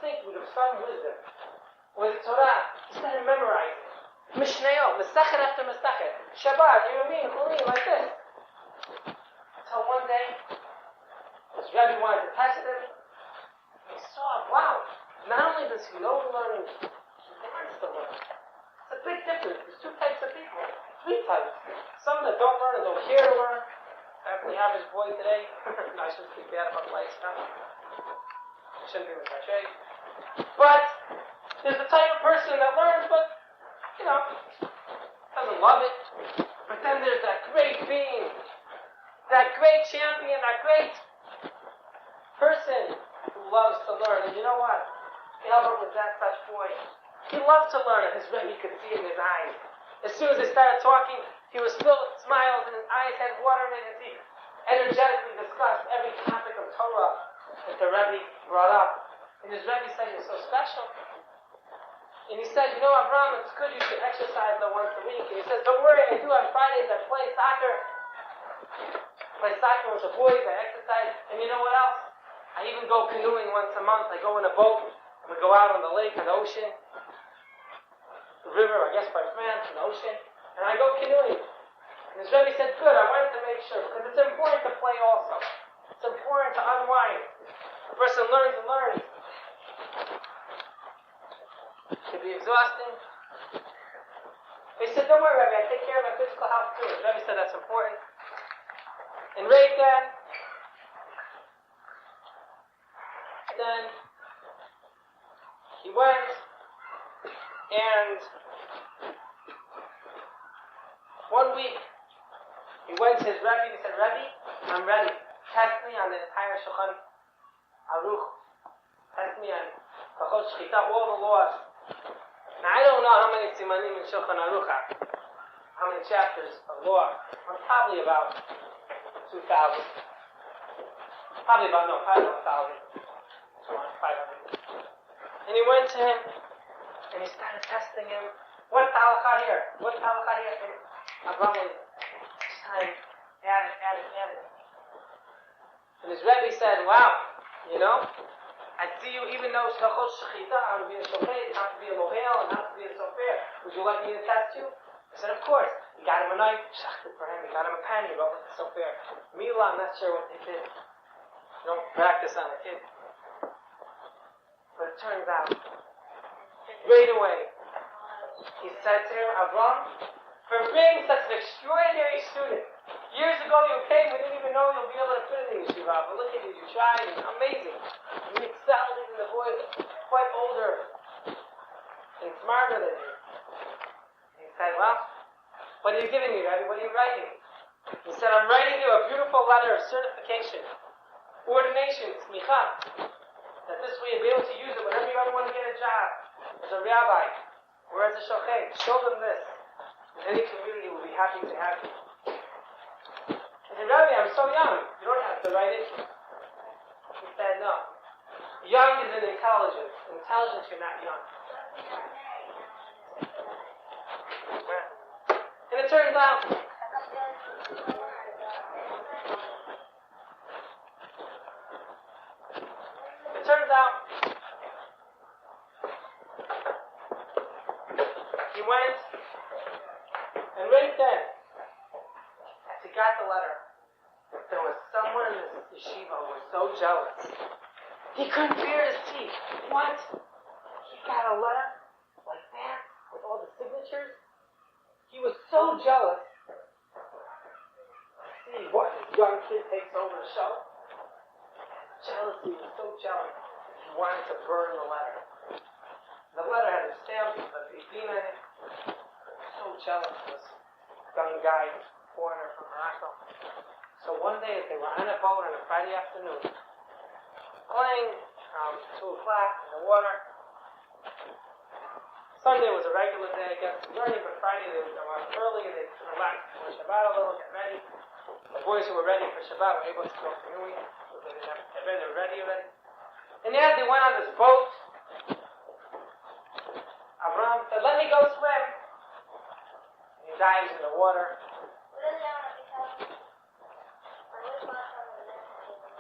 think with some wisdom. With Torah, he started memorizing. Mishnayot, Masachet after Masachet. Shabbat, Yomim, Chulim, like this. Until one day, his Rebbe wanted to test him. He saw, wow, not only does he know the learning, he wants to learn. It's a big difference. There's two types of people. Three types. Some that don't learn and don't care to learn. Like the average boy today. No, I shouldn't speak bad about life stuff. I shouldn't be with my trade. But there's the type of person that learns, but, doesn't love it. But then there's that great being, that great champion, that great person who loves to learn. And you know what? Albert was that such boy. He loved to learn, and his Rebbe could see it in his eyes. As soon as they started talking, he was filled with smiles, and his eyes had water in it, as he energetically discussed every topic of Torah that the Rebbe brought up. And his Rebbe said, "You're so special." And he said, Avrohom, it's good you should exercise once a week. And he says, don't worry, I do on Fridays, I play soccer. Play soccer with the boys, I exercise. And you know what else? I even go canoeing once a month. I go in a boat, and we go out on the lake or the ocean. The river, I guess by France, and the ocean. And I go canoeing. And his Rebbe said, good, I wanted to make sure, because it's important to play also. It's important to unwind. The person learns and learns. It can be exhausting. He said, don't worry, Rebbe, I take care of my physical health too. The Rebbe said that's important. And right then he went, and one week he went to his Rebbe and he said, Rebbe, I'm ready. Test me on the entire Shulchan Aruch. Test me on Kachot Shchita, all the laws. Now, I don't know how many simanim in Shulchan Aruch are, how many chapters of law. Probably about 2,000. Probably about 1,000. 500. And he went to him, and he started testing him. What's halakha here? What's halakha here? And Avrohom started add it. And his Rebbe said, wow, I see you even know Shachot Shechita, how to be a Shofet, how to be a Mohel, and how to be a Sofer. Would you like me to test you? I said, of course. He got him a knife, shachted for him. He got him a pen, he wrote like a Sofer. Mila, I'm not sure what they did. You don't practice on a kid. But it turns out, right away, he said to him, Avrohom, for being such an extraordinary student, years ago you came, we didn't even know you'll be able to fit in the yeshiva, but look at you tried, it's amazing. You excelled, even the boys quite older and smarter than you. He said, well, what are you giving me, Rebbe? What are you writing? He said, I'm writing you a beautiful letter of certification, ordination, smicha, that this way you'll be able to use it whenever you ever want to get a job, as a rabbi, or as a shochet. Show them this. And any community will be happy to have you. I said, Rebbe, I'm so young. You don't have to write it. He said, no. Young is an intelligence. Intelligence, you're not young. And it turns out, he went, and right then, as he got the letter, there was someone in this yeshiva who was so jealous. He couldn't bear to see. What? He got a letter like that with all the signatures? He was so jealous. See what this young kid takes over the show? Jealousy, was so jealous. He wanted to burn the letter. The letter had a stamp with a bipina in it. So jealous of this young guy, foreigner from Morocco. So one day, as they were on a boat on a Friday afternoon, playing 2 o'clock in the water. Sunday was a regular day, I guess, learning, but Friday they would go out early and they'd relax for Shabbat a little, get ready. The boys who were ready for Shabbat were able to go canoeing. They didn't have to get ready, they were ready already. And as they went on this boat, Avrohom said, let me go swim. And he dives in the water.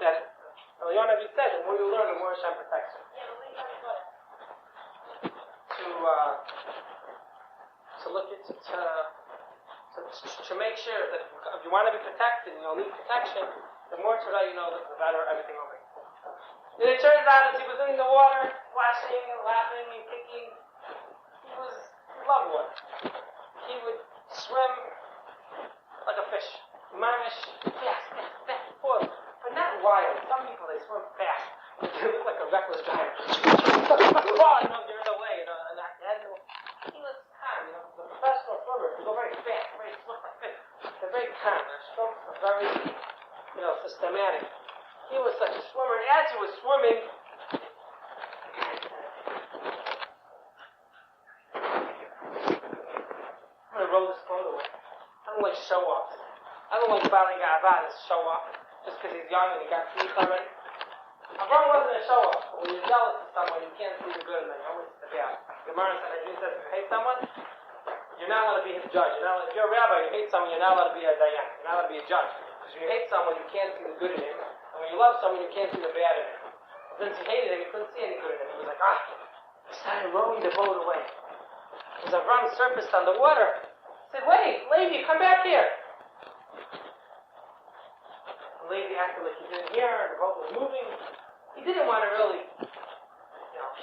That Eliyahu said, the more you learn, the more Hashem protects you. to make sure that if you want to be protected and you'll need protection, the more Torah you know, the better everything will be. And it turns out as he was in the water, splashing and laughing and kicking, he loved water. He would swim like a fish. Mamish, fast, but not wild. Some people, they swim fast. They look like a reckless giant. They're in the way, and he was calm, the professional swimmers, they go very fast, very swift like this. They're very calm. Their strokes are very, systematic. He was such a swimmer, and as he was swimming, I'm going to roll this photo away. I don't like show-offs. I don't like Bali Ga'ava to show off just because he's young and he got teeth already. Avrohom wasn't a show-off, but when you're jealous of someone, you can't see the good in them. You always see the bad. Gemara says, if you hate someone, you're not allowed to be his judge. If you're a rabbi, you hate someone, you're not allowed to be a dayan. You're not allowed to be a judge. Because when you hate someone, you can't see the good in him. And when you love someone, you can't see the bad in him. Since he hated him, he couldn't see any good in him. He was like, he started rowing the boat away. As Avrohom surfaced on the water, he said, wait, Levi, come back here. Levi acted like he didn't hear her, the boat was moving. He didn't want to really,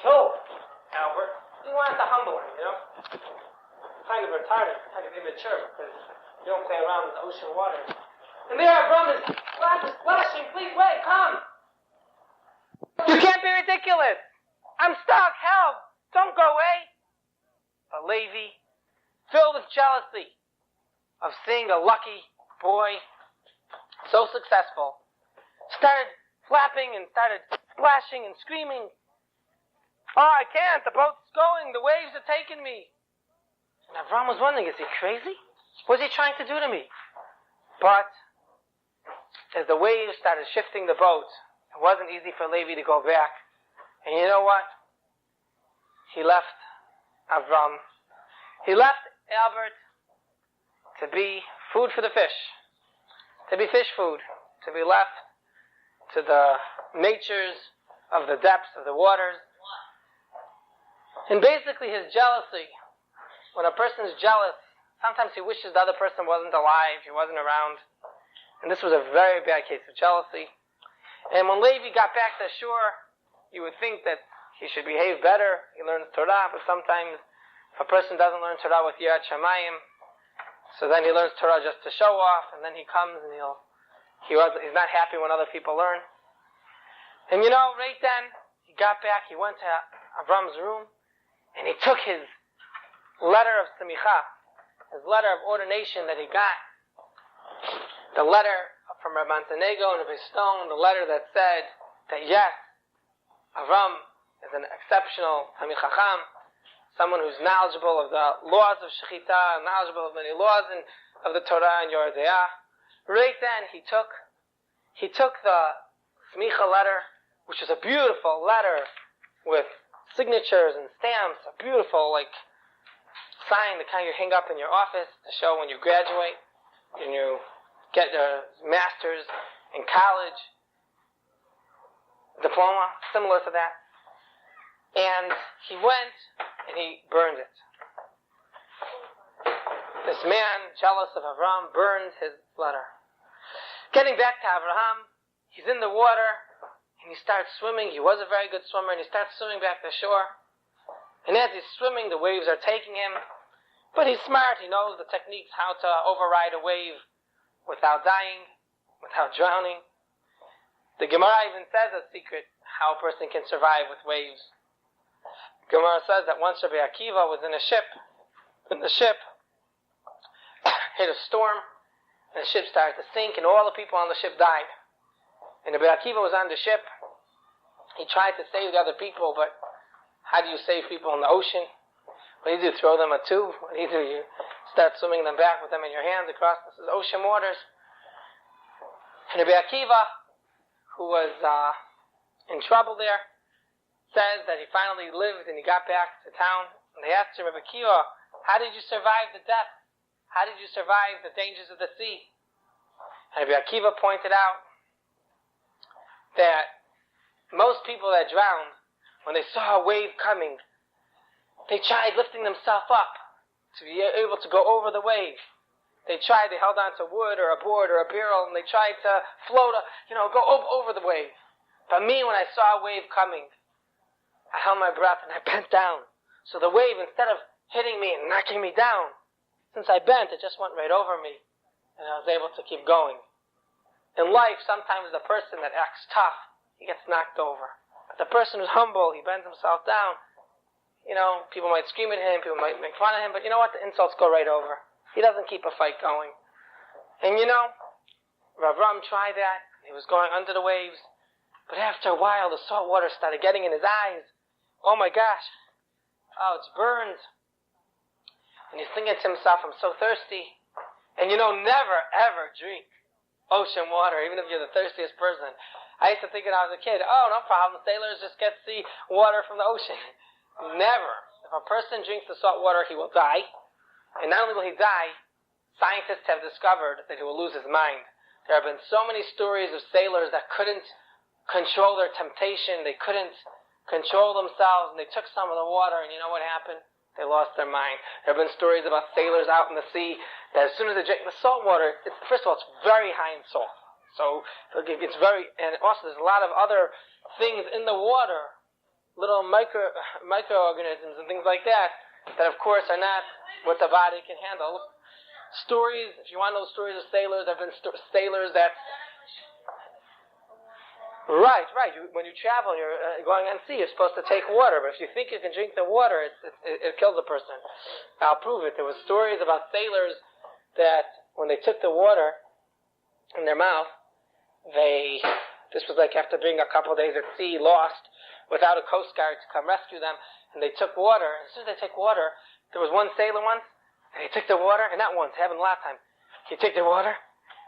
kill Albert. He wanted to humble him, Kind of retarded, kind of immature, because you don't play around with the ocean water. And there Avrohom is splashing, please wait, come! You can't be ridiculous! I'm stuck, help! Don't go away! But Levi, filled with jealousy of seeing a lucky boy so successful, started flapping and started splashing and screaming. Oh, I can't, the boat's going, the waves are taking me. And Avrohom was wondering, is he crazy? What's he trying to do to me? But as the waves started shifting the boat, it wasn't easy for Levi to go back. And you know what? He left Avrohom. He left Albert to be food for the fish. To be fish food, to be left to the natures of the depths of the waters. And basically his jealousy, when a person is jealous, sometimes he wishes the other person wasn't alive, he wasn't around. And this was a very bad case of jealousy. And when Levi got back to shore, you would think that he should behave better. He learns Torah, but sometimes if a person doesn't learn Torah with Yirat Shamayim, so then he learns Torah just to show off, and then he comes and he's not happy when other people learn. And right then, he got back, he went to Avrohom's room, and he took his letter of semicha, his letter of ordination that he got, the letter from Reb Montenegro and Reb Stone, the letter that said that yes, Avrohom is an exceptional Talmid Chacham, someone who's knowledgeable of the laws of Shechita, knowledgeable of many laws of the Torah and Yoreh De'ah. Right then, he took the smicha letter, which is a beautiful letter with signatures and stamps, a beautiful, sign, the kind you hang up in your office to show when you graduate, and you get a master's in college, diploma, similar to that. And he went and he burned it. This man, jealous of Avrohom, burned his letter. Getting back to Avrohom, he's in the water and he starts swimming. He was a very good swimmer, and he starts swimming back to shore. And as he's swimming, the waves are taking him. But he's smart. He knows the techniques how to override a wave without dying, without drowning. The Gemara even says a secret how a person can survive with waves. Gemara says that once Rabbi Akiva was in a ship, and the ship hit a storm, and the ship started to sink, and all the people on the ship died. And Rabbi Akiva was on the ship. He tried to save the other people, but how do you save people in the ocean? What do you do, throw them a tube? What do? You start swimming them back with them in your hands across the ocean waters. And Rabbi Akiva, who was in trouble there, says that he finally lived and he got back to town. And they asked him, Rabbi Akiva, how did you survive the death? How did you survive the dangers of the sea? And Rabbi Akiva pointed out that most people that drowned, when they saw a wave coming, They tried lifting themselves up to be able to go over the wave. They held on to wood or a board or a barrel, and they tried to float, go over the wave. But me, when I saw a wave coming, I held my breath and I bent down. So the wave, instead of hitting me and knocking me down, since I bent, it just went right over me, and I was able to keep going. In life, sometimes the person that acts tough, he gets knocked over. But the person who's humble, he bends himself down. People might scream at him, people might make fun of him, but you know what? The insults go right over. He doesn't keep a fight going. And Rav Avrohom tried that. He was going under the waves. But after a while, the salt water started getting in his eyes. Oh my gosh. Oh, it's burned. And he's thinking to himself, I'm so thirsty. And never ever drink ocean water, even if you're the thirstiest person. I used to think when I was a kid, oh, no problem, sailors just get the water from the ocean. Never. If a person drinks the salt water, he will die. And not only will he die, scientists have discovered that he will lose his mind. There have been so many stories of sailors that couldn't control their temptation, they couldn't control themselves, and they took some of the water, and you know what happened? They lost their mind. There have been stories about sailors out in the sea that as soon as they drink the salt water, first of all, it's very high in salt. So and also there's a lot of other things in the water, little microorganisms and things like that of course are not what the body can handle. Stories, if you want to know stories of sailors, there have been sailors that... Right. When you travel, you're going on sea, you're supposed to take water, but if you think you can drink the water, it kills a person. I'll prove it. There were stories about sailors that when they took the water in their mouth, this was like after being a couple of days at sea, lost, without a coast guard to come rescue them, and they took water. As soon as they took water, there was one sailor once, and he took the water, and not once, it happened a lot of times. He took the water,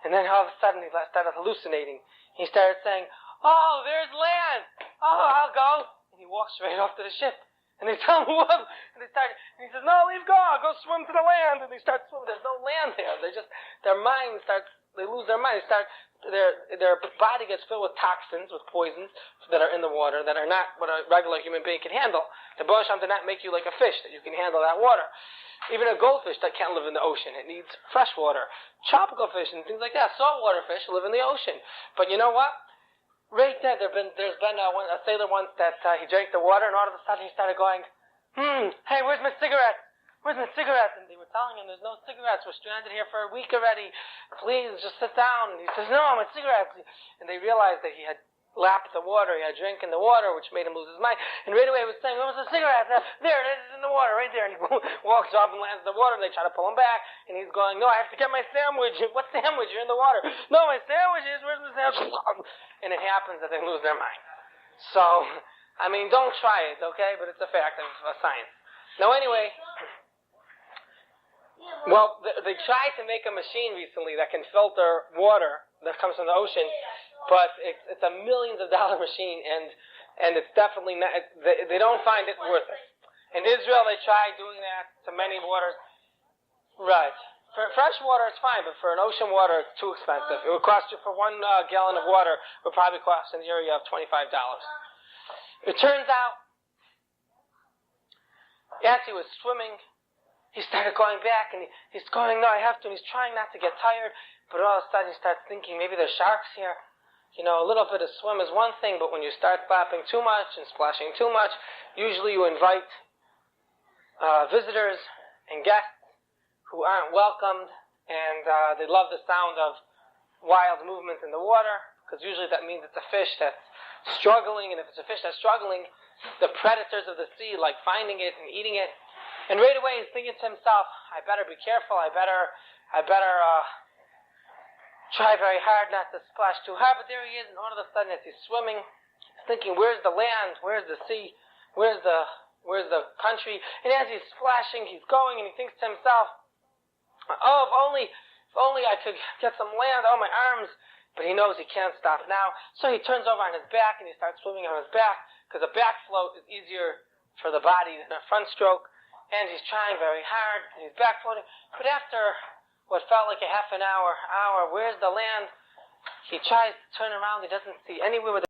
and then all of a sudden he started hallucinating. He started saying, oh, there's land! Oh, I'll go! And he walks right off to the ship. And they tell him, what? And he says, no, leave go, I'll go swim to the land. And they start swimming. There's no land there. They lose their mind. Their body gets filled with toxins, with poisons that are in the water that are not what a regular human being can handle. The Baruch Hashem did not make you like a fish that you can handle that water. Even a goldfish that can't live in the ocean. It needs fresh water. Tropical fish and things like that. Saltwater fish live in the ocean. But you know what? Right there, there's been a sailor once that he drank the water, and all of a sudden he started going, hey, where's my cigarette? Where's my cigarette? And they were telling him, there's no cigarettes. We're stranded here for a week already. Please, just sit down. And he says, no, my cigarettes. And they realized that he had lapped the water. He had drank in the water, which made him lose his mind. And right away he was saying, where's the cigarette? There it is in the water, right there. And he walks off and lands in the water. And they try to pull him back. And he's going, no, I have to get my sandwich. What sandwich? You're in the water. No, my sandwich is, where's my sandwich? And it happens that they lose their mind. So, don't try it, okay? But it's a fact of science. Now, anyway, they tried to make a machine recently that can filter water that comes from the ocean, but it's a millions of dollar machine, and it's definitely not. They don't find it worth it. In Israel, they tried doing that to many waters. Right. For fresh water, it's fine, but for an ocean water, it's too expensive. It would cost you, for 1 gallon of water, it would probably cost in the area of $25. It turns out, as he was swimming, he started going back, and he's going, no, I have to, and he's trying not to get tired, but all of a sudden he starts thinking, maybe there's sharks here. A little bit of swim is one thing, but when you start flapping too much and splashing too much, usually you invite visitors and guests who aren't welcomed, and they love the sound of wild movement in the water, because usually that means it's a fish that's struggling, and if it's a fish that's struggling, the predators of the sea like finding it and eating it. And right away he's thinking to himself, I better be careful, I better try very hard not to splash too hard. But there he is, and all of a sudden as he's swimming, he's thinking, where's the land, where's the sea, where's the country? And as he's splashing, he's going, and he thinks to himself, oh, if only I could get some land, oh, my arms. But he knows he can't stop now. So he turns over on his back and he starts swimming on his back, because a back float is easier for the body than a front stroke. And he's trying very hard, and he's back floating. But after what felt like a half an hour, where's the land? He tries to turn around. He doesn't see anywhere with